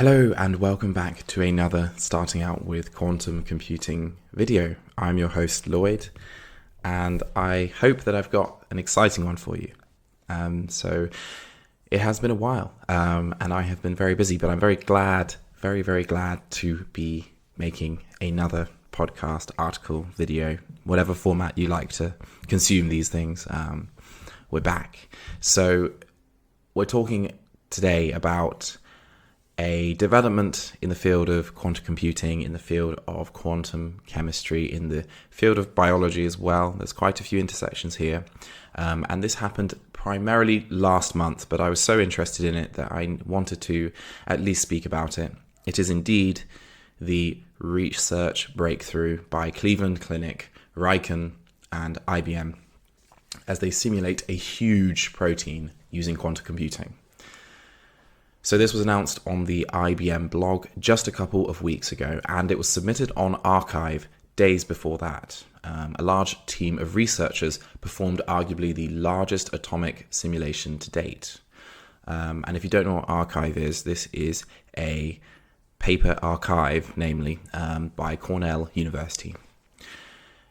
Hello and welcome back to another Starting Out with Quantum Computing video. I'm your host Lloyd and I hope that I've got an exciting one for you. So it has been a while and I have been very busy, but I'm very glad to be making another podcast, article, video, whatever format you like to consume these things. We're back. So we're talking today about a development in the field of quantum computing, in the field of quantum chemistry, in the field of biology as well. There's quite a few intersections here. And this happened primarily last month, but I was so interested in it that I wanted to at least speak about it. It is indeed the research breakthrough by Cleveland Clinic, Riken and IBM, as they simulate a huge protein using quantum computing. So this was announced on the IBM blog just a couple of weeks ago, and it was submitted on arXiv days before that. A large team of researchers performed arguably the largest atomic simulation to date. And if you don't know what arXiv is, this is a paper archive, namely, by Cornell University.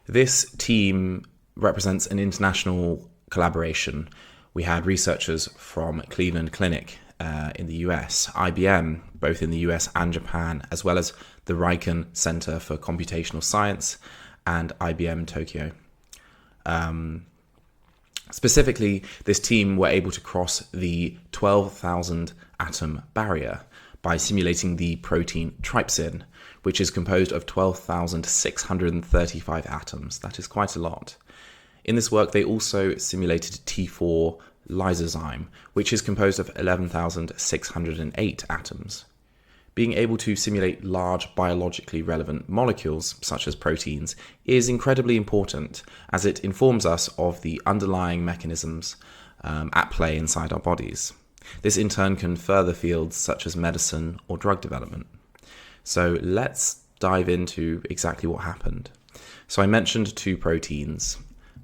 This team represents an international collaboration. We had researchers from Cleveland Clinic in the US, IBM, both in the US and Japan, as well as the Riken Center for Computational Science and IBM Tokyo. Specifically, this team were able to cross the 12,000 atom barrier by simulating the protein trypsin, which is composed of 12,635 atoms. That is quite a lot. In this work, they also simulated T4 lysozyme, which is composed of 11,608 atoms. Being able to simulate large biologically relevant molecules, such as proteins, is incredibly important as it informs us of the underlying mechanisms at play inside our bodies. This in turn can further fields such as medicine or drug development. So let's dive into exactly what happened. So I mentioned two proteins.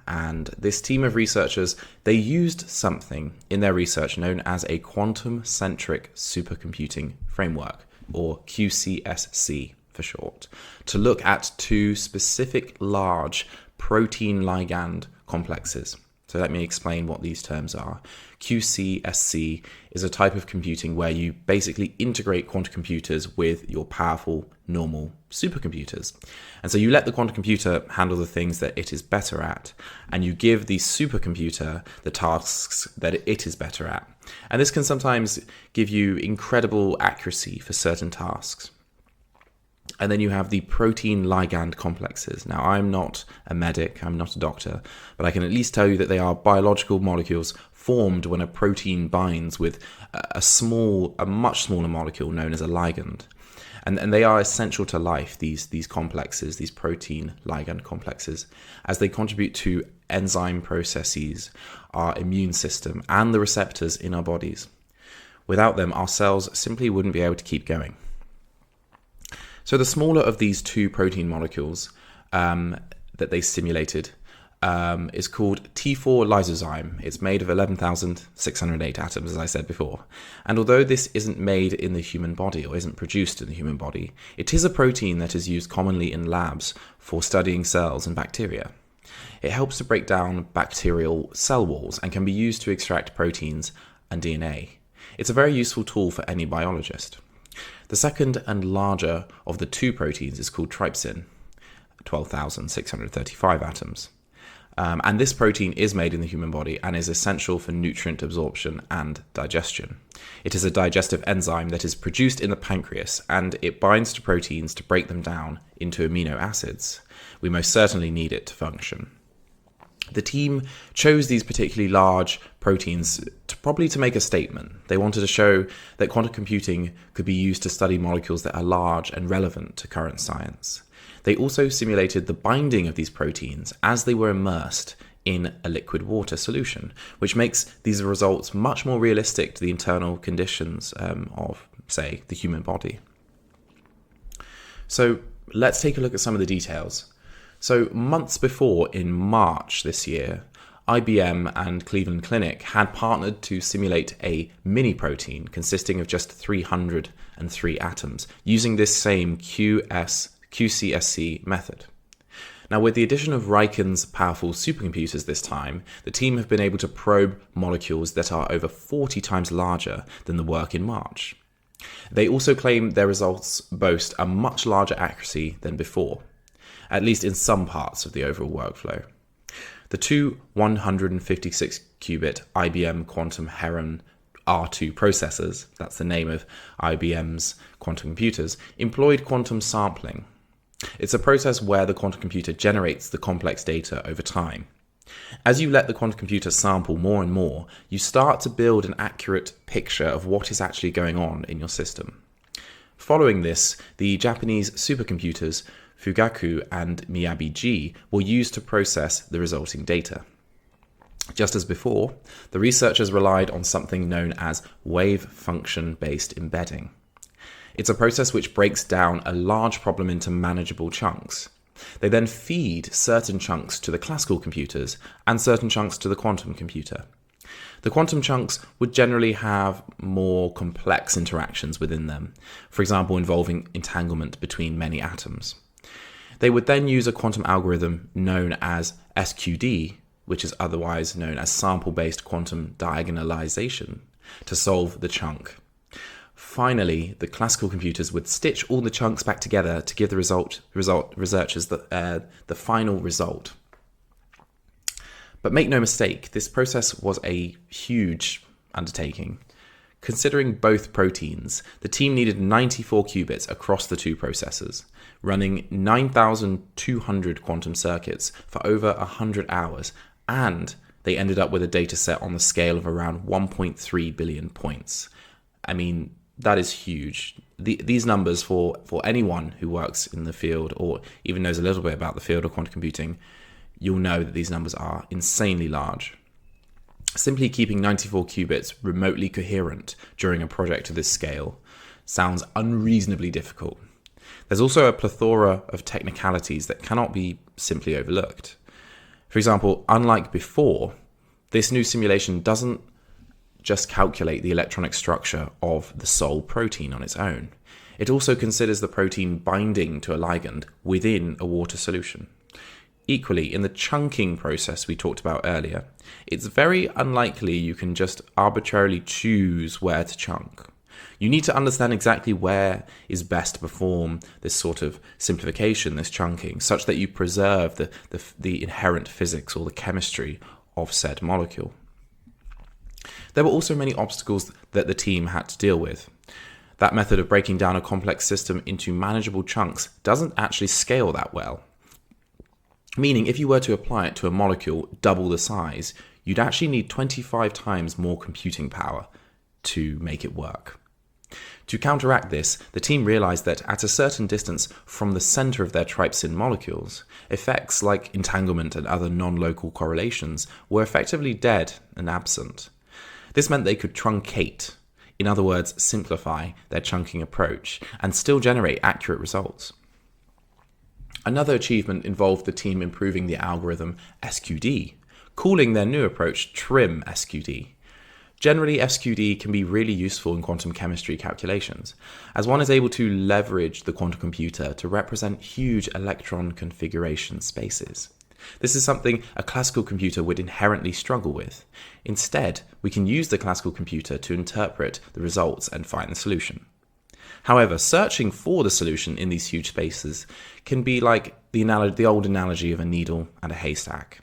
And this team of researchers, they used something in their research known as a quantum-centric supercomputing framework, or QCSC for short, to look at two specific large protein ligand complexes. So let me explain what these terms are. QCSC is a type of computing where you basically integrate quantum computers with your powerful normal supercomputers. And so you let the quantum computer handle the things that it is better at, and you give the supercomputer the tasks that it is better at. And this can sometimes give you incredible accuracy for certain tasks. And then you have the protein ligand complexes. Now, I'm not a medic, I'm not a doctor, but I can at least tell you that they are biological molecules formed when a protein binds with a much smaller molecule known as a ligand. And they are essential to life, these complexes, these protein ligand complexes, as they contribute to enzyme processes, our immune system, and the receptors in our bodies. Without them, our cells simply wouldn't be able to keep going. So the smaller of these two protein molecules that they simulated is called T4 lysozyme. It's made of 11,608 atoms, as I said before. And although this isn't made in the human body or isn't produced in the human body, it is a protein that is used commonly in labs for studying cells and bacteria. It helps to break down bacterial cell walls and can be used to extract proteins and DNA. It's a very useful tool for any biologist. The second and larger of the two proteins is called trypsin, 12,635 atoms. And this protein is made in the human body and is essential for nutrient absorption and digestion. It is a digestive enzyme that is produced in the pancreas, and it binds to proteins to break them down into amino acids. We most certainly need it to function. The team chose these particularly large proteins probably to make a statement. They wanted to show that quantum computing could be used to study molecules that are large and relevant to current science. They also simulated the binding of these proteins as they were immersed in a liquid water solution, which makes these results much more realistic to the internal conditions of, say, the human body. So let's take a look at some of the details. So months before, in March this year, IBM and Cleveland Clinic had partnered to simulate a mini protein consisting of just 303 atoms using this same QCSC method. Now, with the addition of Riken's powerful supercomputers this time, the team have been able to probe molecules that are over 40 times larger than the work in March. They also claim their results boast a much larger accuracy than before, at least in some parts of the overall workflow. The two 156-qubit IBM Quantum Heron R2 processors, that's the name of IBM's quantum computers, employed quantum sampling. It's a process where the quantum computer generates the complex data over time. As you let the quantum computer sample more and more, you start to build an accurate picture of what is actually going on in your system. Following this, the Japanese supercomputers Fugaku and Miyabi-G were used to process the resulting data. Just as before, the researchers relied on something known as wave function-based embedding. It's a process which breaks down a large problem into manageable chunks. They then feed certain chunks to the classical computers and certain chunks to the quantum computer. The quantum chunks would generally have more complex interactions within them, for example, involving entanglement between many atoms. They would then use a quantum algorithm known as SQD, which is otherwise known as sample-based quantum diagonalization, to solve the chunk. Finally, the classical computers would stitch all the chunks back together to give the researchers the final result. But make no mistake, this process was a huge undertaking. Considering both proteins, the team needed 94 qubits across the two processors, running 9,200 quantum circuits for over 100 hours, and they ended up with a data set on the scale of around 1.3 billion points. I mean, that is huge. These numbers, for anyone who works in the field or even knows a little bit about the field of quantum computing, you'll know that these numbers are insanely large. Simply keeping 94 qubits remotely coherent during a project of this scale sounds unreasonably difficult. There's also a plethora of technicalities that cannot be simply overlooked. For example, unlike before, this new simulation doesn't just calculate the electronic structure of the sole protein on its own. It also considers the protein binding to a ligand within a water solution. Equally, in the chunking process we talked about earlier, it's very unlikely you can just arbitrarily choose where to chunk. You need to understand exactly where is best to perform this sort of simplification, this chunking, such that you preserve the inherent physics or the chemistry of said molecule. There were also many obstacles that the team had to deal with. That method of breaking down a complex system into manageable chunks doesn't actually scale that well. Meaning, if you were to apply it to a molecule double the size, you'd actually need 25 times more computing power to make it work. To counteract this, the team realized that at a certain distance from the center of their trypsin molecules, effects like entanglement and other non-local correlations were effectively dead and absent. This meant they could truncate, in other words, simplify their chunking approach, and still generate accurate results. Another achievement involved the team improving the algorithm SQD, calling their new approach TRIM SQD. Generally, SQD can be really useful in quantum chemistry calculations, as one is able to leverage the quantum computer to represent huge electron configuration spaces. This is something a classical computer would inherently struggle with. Instead, we can use the classical computer to interpret the results and find the solution. However, searching for the solution in these huge spaces can be like the old analogy of a needle and a haystack.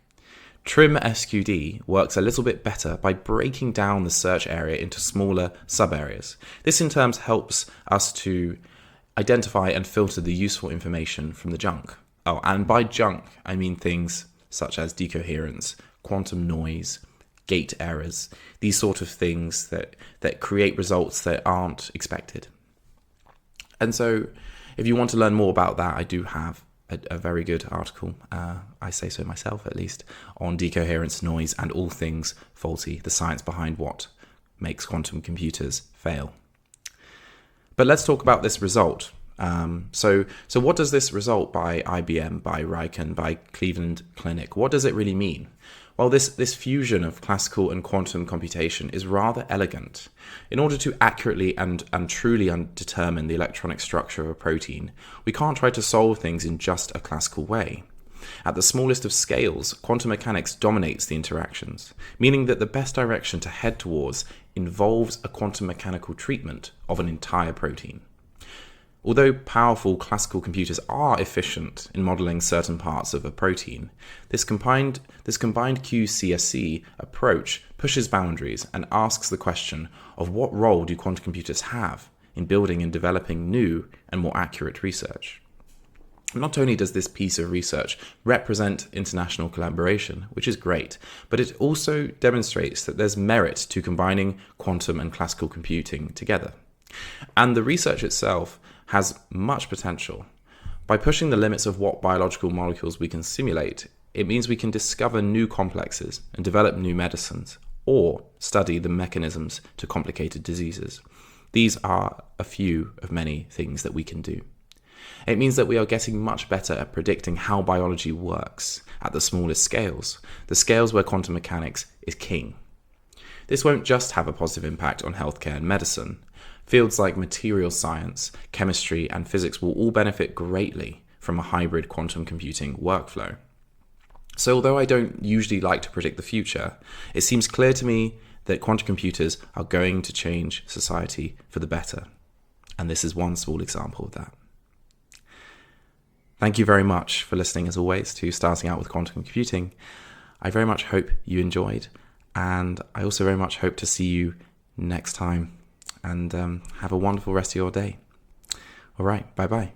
TRIM SQD works a little bit better by breaking down the search area into smaller sub-areas. This in turn helps us to identify and filter the useful information from the junk. Oh, and by junk, I mean things such as decoherence, quantum noise, gate errors, these sort of things that create results that aren't expected. And so, if you want to learn more about that, I do have a very good article, I say so myself at least, on decoherence, noise, and all things faulty, the science behind what makes quantum computers fail. But let's talk about this result. So what does this result by IBM, by Riken, by Cleveland Clinic, what does it really mean? While this fusion of classical and quantum computation is rather elegant, in order to accurately and truly determine the electronic structure of a protein, we can't try to solve things in just a classical way. At the smallest of scales, quantum mechanics dominates the interactions, meaning that the best direction to head towards involves a quantum mechanical treatment of an entire protein. Although powerful classical computers are efficient in modeling certain parts of a protein, this combined QCSC approach pushes boundaries and asks the question of what role do quantum computers have in building and developing new and more accurate research. Not only does this piece of research represent international collaboration, which is great, but it also demonstrates that there's merit to combining quantum and classical computing together. And the research itself has much potential. By pushing the limits of what biological molecules we can simulate, it means we can discover new complexes and develop new medicines, or study the mechanisms to complicated diseases. These are a few of many things that we can do. It means that we are getting much better at predicting how biology works at the smallest scales, the scales where quantum mechanics is king. This won't just have a positive impact on healthcare and medicine. Fields like materials science, chemistry, and physics will all benefit greatly from a hybrid quantum computing workflow. So although I don't usually like to predict the future, it seems clear to me that quantum computers are going to change society for the better. And this is one small example of that. Thank you very much for listening, as always, to Starting Out with Quantum Computing. I very much hope you enjoyed, and I also very much hope to see you next time. And have a wonderful rest of your day. All right, bye-bye.